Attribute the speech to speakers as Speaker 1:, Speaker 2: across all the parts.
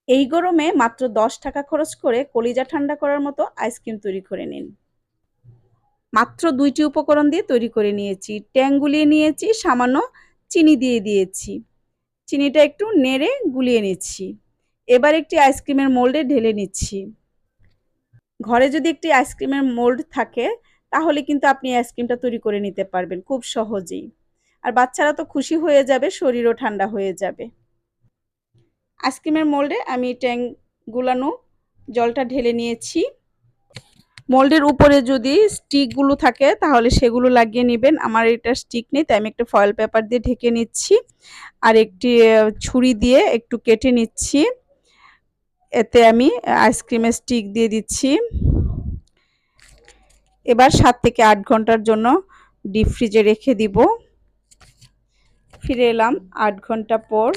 Speaker 1: এই গরমে মাত্র 10 টাকা খরচ করে কলিজা ঠান্ডা করার মতো আইসক্রিম তৈরি করে নিন। মাত্র 2টি উপকরণ দিয়ে তৈরি করে নিয়েছি। ট্যাং গুলিয়ে নিয়েছি, সামান্য চিনি দিয়ে দিয়েছি। চিনিটা একটু নেড়ে গুলিয়ে নিচ্ছি। এবার একটি আইসক্রিমের মোল্ডে ঢেলে নিচ্ছি। ঘরে যদি একটি আইসক্রিমের মোল্ড থাকে তাহলে কিন্তু আপনি আইসক্রিমটা তৈরি করে নিতে পারবেন খুব সহজেই। আর বাচ্চারা তো খুশি হয়ে যাবে, শরীরও ঠান্ডা হয়ে যাবে। আইসক্রিমের মোল্ডে আমি ট্যাং গুলানো জলটা ঢেলে নিয়েছি। মোল্ডের উপরে যদি স্টিকগুলো থাকে তাহলে সেগুলো লাগিয়ে নেবেন। আমার এটা স্টিক নেই, তাই আমি একটা ফয়েল পেপার দিয়ে ঢেকে নিচ্ছি। আর একটি ছুরি দিয়ে একটু কেটে নিচ্ছি। এতে আমি আইসক্রিমের স্টিক দিয়ে দিচ্ছি। এবার 7 থেকে 8 ঘন্টার জন্য ডিপ ফ্রিজে রেখে দিব। ফিরে এলাম 8 ঘন্টা পর।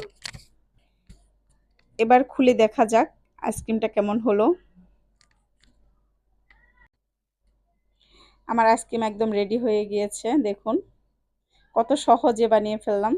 Speaker 1: এবার খুলে দেখা যাক আইসক্রিমটা কেমন হলো। আমার আইসক্রিম একদম রেডি হয়ে গিয়েছে। দেখুন কত সহজে বানিয়ে ফেললাম।